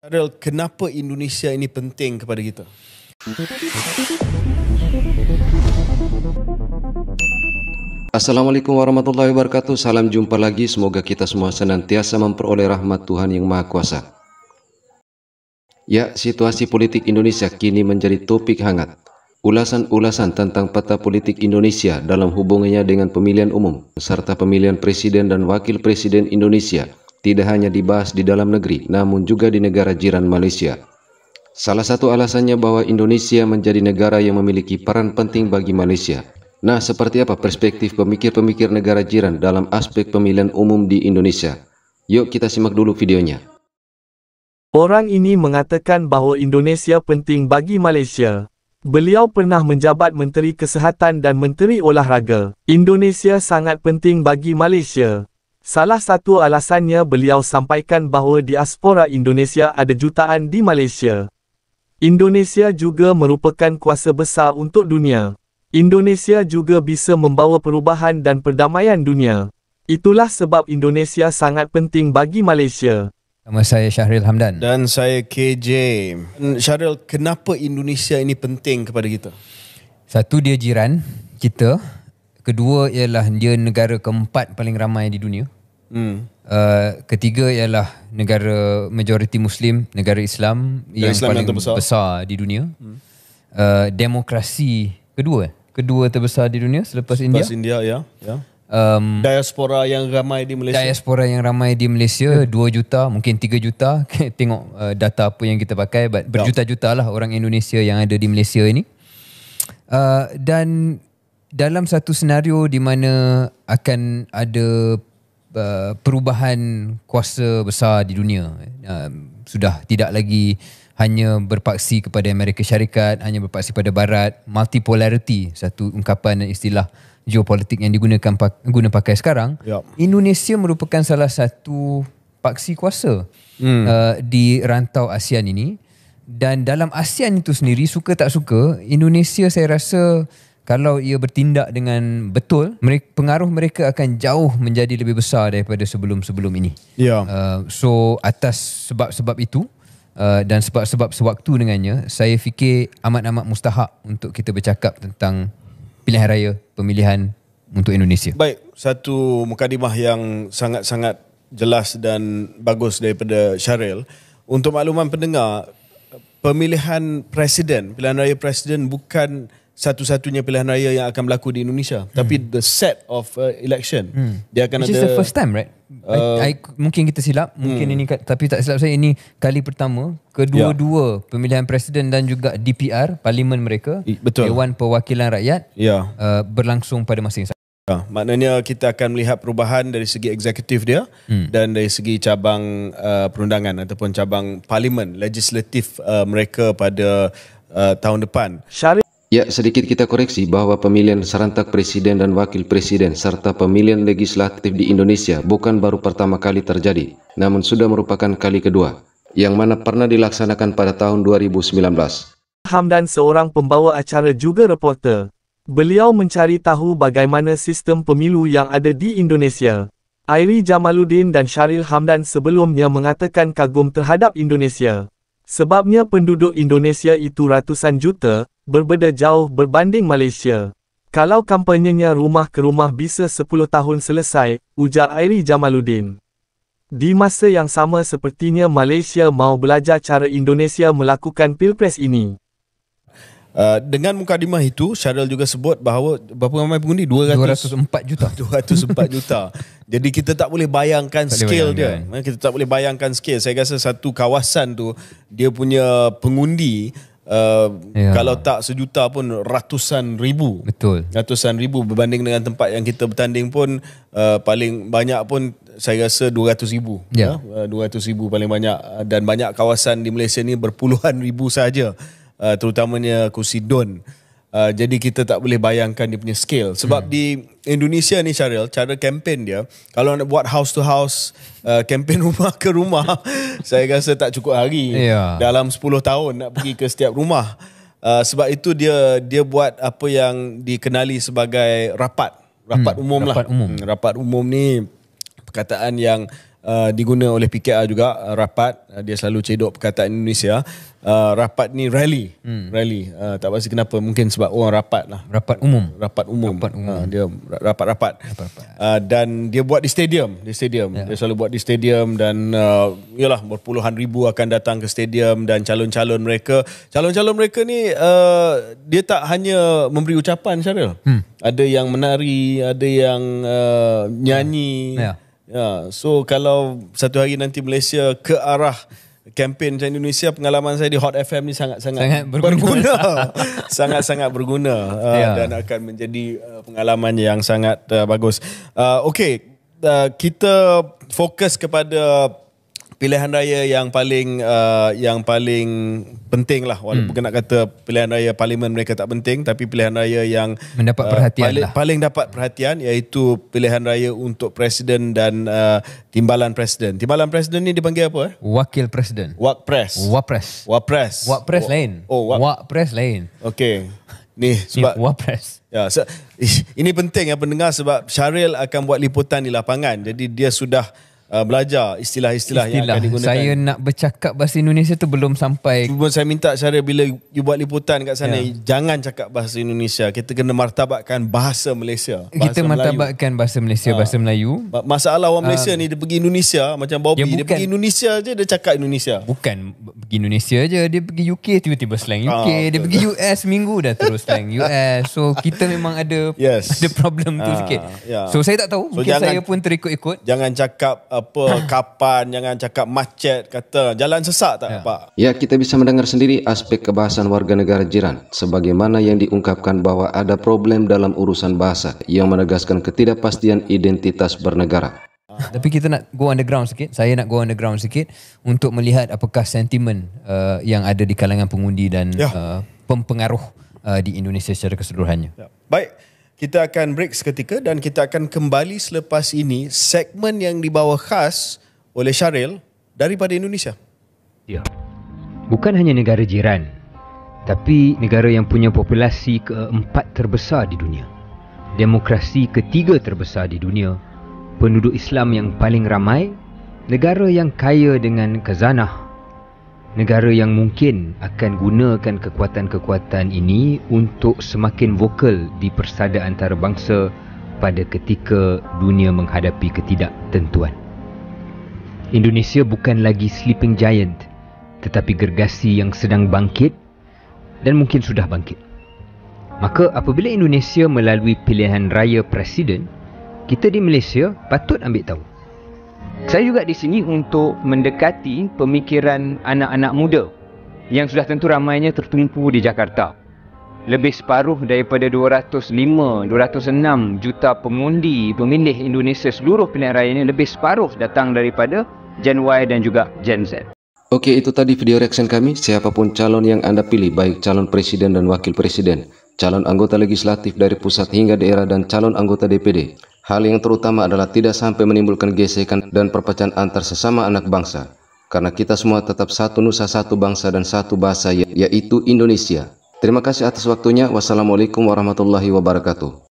Syaril, kenapa Indonesia ini penting kepada kita? Assalamualaikum warahmatullahi wabarakatuh. Salam jumpa lagi. Semoga kita semua senantiasa memperoleh rahmat Tuhan yang Maha Kuasa. Ya, situasi politik Indonesia kini menjadi topik hangat. Ulasan-ulasan tentang peta politik Indonesia dalam hubungannya dengan pemilihan umum serta pemilihan presiden dan wakil presiden Indonesia tidak hanya dibahas di dalam negeri, namun juga di negara jiran Malaysia. Salah satu alasannya bahwa Indonesia menjadi negara yang memiliki peran penting bagi Malaysia. Nah, seperti apa perspektif pemikir-pemikir negara jiran dalam aspek pemilihan umum di Indonesia? Yuk kita simak dulu videonya. Orang ini mengatakan bahawa Indonesia penting bagi Malaysia. Beliau pernah menjabat Menteri Kesihatan dan Menteri Olahraga. Indonesia sangat penting bagi Malaysia. Salah satu alasannya beliau sampaikan bahawa diaspora Indonesia ada jutaan di Malaysia. Indonesia juga merupakan kuasa besar untuk dunia. Indonesia juga bisa membawa perubahan dan perdamaian dunia. Itulah sebab Indonesia sangat penting bagi Malaysia. Nama saya Syahril Hamdan. Dan saya KJ. Syaril, kenapa Indonesia ini penting kepada kita? Satu, dia jiran kita. Kedua ialah dia negara keempat paling ramai di dunia. Ketiga ialah negara majoriti Muslim, negara Islam yang paling besar di dunia. Demokrasi kedua terbesar di dunia selepas India. Selepas India, ya. Diaspora yang ramai di Malaysia. Diaspora yang ramai di Malaysia 2 juta, mungkin 3 juta. Tengok data apa yang kita pakai. Berjuta-juta lah orang Indonesia yang ada di Malaysia ini. Dan dalam satu senario di mana akan ada perubahan kuasa besar di dunia, sudah tidak lagi hanya berpaksi kepada Amerika Syarikat, hanya berpaksi pada Barat, multipolarity, satu ungkapan dan istilah geopolitik yang guna pakai sekarang. Indonesia merupakan salah satu paksi kuasa di rantau ASEAN ini. Dan dalam ASEAN itu sendiri, suka tak suka, Indonesia saya rasa kalau ia bertindak dengan betul, pengaruh mereka akan jauh menjadi lebih besar daripada sebelum-sebelum ini. So atas sebab-sebab itu dan sebab-sebab sewaktu dengannya, saya fikir amat-amat mustahak untuk kita bercakap tentang pilihan raya pemilihan untuk Indonesia. Baik, satu mukadimah yang sangat-sangat jelas dan bagus daripada Syaril. Untuk makluman pendengar, pemilihan raya presiden bukan satu-satunya pilihan raya yang akan berlaku di Indonesia, tapi the set of election. Dia akan Which ada. is the first time, right? Mungkin kita silap, mungkin ini, tapi tak silap saya ini kali pertama kedua-dua pemilihan presiden dan juga DPR, parlimen mereka, Dewan Perwakilan Rakyat, berlangsung pada masa yang sama. Maknanya kita akan melihat perubahan dari segi eksekutif dia dan dari segi cabang perundangan ataupun cabang parlimen legislatif mereka pada tahun depan. Ya, sedikit kita koreksi bahawa pemilihan serentak presiden dan wakil presiden serta pemilihan legislatif di Indonesia bukan baru pertama kali terjadi, namun sudah merupakan kali kedua, yang mana pernah dilaksanakan pada tahun 2019. Hamdan seorang pembawa acara juga reporter. Beliau mencari tahu bagaimana sistem pemilu yang ada di Indonesia. Airi Jamaluddin dan Syahril Hamdan sebelumnya mengatakan kagum terhadap Indonesia. Sebabnya penduduk Indonesia itu ratusan juta, berbeza jauh berbanding Malaysia. Kalau kampanyenya rumah ke rumah bisa 10 tahun selesai, ujar Airi Jamaluddin. Di masa yang sama sepertinya Malaysia mau belajar cara Indonesia melakukan pilpres ini. Dengan mukadimah itu, Syaril juga sebut bahawa berapa ramai pengundi? 204 juta. 204 juta. Jadi kita tak boleh bayangkan scale dia. Kita tak boleh bayangkan scale. Saya rasa satu kawasan tu, dia punya pengundi, kalau tak sejuta pun ratusan ribu. Betul. Ratusan ribu berbanding dengan tempat yang kita bertanding pun paling banyak pun saya rasa 200 ribu. 200 ribu paling banyak. Dan banyak kawasan di Malaysia ni berpuluhan ribu saja. Terutamanya kursi DUN. Jadi kita tak boleh bayangkan dia punya scale. Sebab di Indonesia ni Syaril, cara kempen dia, kalau nak buat house to house, kempen rumah ke rumah, saya rasa tak cukup hari. Dalam 10 tahun nak pergi ke setiap rumah. Sebab itu dia buat apa yang dikenali sebagai rapat umum lah. Rapat umum ni perkataan yang diguna oleh PKR juga, rapat. Dia selalu cedok perkataan Indonesia. Rapat ni rally. Tak pasti kenapa, mungkin sebab orang rapat lah. Rapat umum. Dia rapat-rapat. Dan dia buat di stadium. Dia selalu buat di stadium dan yalah, berpuluhan ribu akan datang ke stadium dan calon-calon mereka ni dia tak hanya memberi ucapan, Syaril. Ada yang menari, ada yang nyanyi. So kalau satu hari nanti Malaysia ke arah kempen macam Indonesia, pengalaman saya di Hot FM ni sangat berguna. Sangat-sangat berguna dan akan menjadi pengalaman yang sangat bagus. Okey, kita fokus kepada pilihan raya yang paling penting lah, walaupun bukan nak kata pilihan raya parlimen mereka tak penting, tapi pilihan raya yang mendapat perhatian paling dapat perhatian, iaitu pilihan raya untuk presiden dan timbalan presiden. Timbalan presiden ni dipanggil apa? Wakil presiden. Wapres lain. Wapres lain. Okey. Ni sebab Wapres. Ini penting ya pendengar, sebab Syaril akan buat liputan di lapangan. Jadi dia sudah belajar istilah-istilah yang akan digunakan. Saya nak bercakap bahasa Indonesia tu belum sampai. Cuma saya minta Syaril, bila you buat liputan kat sana, jangan cakap bahasa Indonesia. Kita kena martabatkan bahasa Malaysia. Kita martabatkan bahasa Malaysia, bahasa Melayu. Masalah orang Malaysia ni, dia pergi Indonesia macam Bobby, dia pergi Indonesia je dia cakap Indonesia. Bukan pergi Indonesia je, dia pergi UK tiba-tiba slang UK, dia pergi US minggu dah terus slang US. So kita memang ada problem tu sikit. So saya tak tahu, mungkin saya pun terikut-ikut. Jangan cakap kapan, jangan cakap macet, kata jalan sesak tak Pak. Ya, kita bisa mendengar sendiri aspek kebahasan warga negara jiran, sebagaimana yang diungkapkan bahwa ada problem dalam urusan bahasa yang menegaskan ketidakpastian identitas bernegara. Tapi kita nak go underground sikit. Saya nak go underground sikit untuk melihat apakah sentimen yang ada di kalangan pengundi dan pempengaruh di Indonesia secara keseluruhannya. Baik, kita akan break seketika dan kita akan kembali selepas ini, segmen yang dibawa khas oleh Syaril daripada Indonesia. Ya. Bukan hanya negara jiran, tapi negara yang punya populasi keempat terbesar di dunia, demokrasi ketiga terbesar di dunia, penduduk Islam yang paling ramai, negara yang kaya dengan khazanah, negara yang mungkin akan gunakan kekuatan-kekuatan ini untuk semakin vokal di persada antarabangsa pada ketika dunia menghadapi ketidaktentuan. Indonesia bukan lagi sleeping giant, tetapi gergasi yang sedang bangkit dan mungkin sudah bangkit. Maka apabila Indonesia melalui pilihan raya presiden, kita di Malaysia patut ambil tahu. Saya juga di sini untuk mendekati pemikiran anak-anak muda yang sudah tentu ramainya tertumpu di Jakarta. Lebih separuh daripada 206 juta pengundi pemilih Indonesia seluruh pilihan raya ini, lebih separuh datang daripada Gen Y dan juga Gen Z. Okey, itu tadi video reaction kami. Siapapun calon yang anda pilih, baik calon presiden dan wakil presiden, calon anggota legislatif dari pusat hingga daerah, dan calon anggota DPD, hal yang terutama adalah tidak sampai menimbulkan gesekan dan perpecahan antar sesama anak bangsa. Karena kita semua tetap satu nusa, satu bangsa dan satu bahasa, yaitu Indonesia. Terima kasih atas waktunya. Wassalamualaikum warahmatullahi wabarakatuh.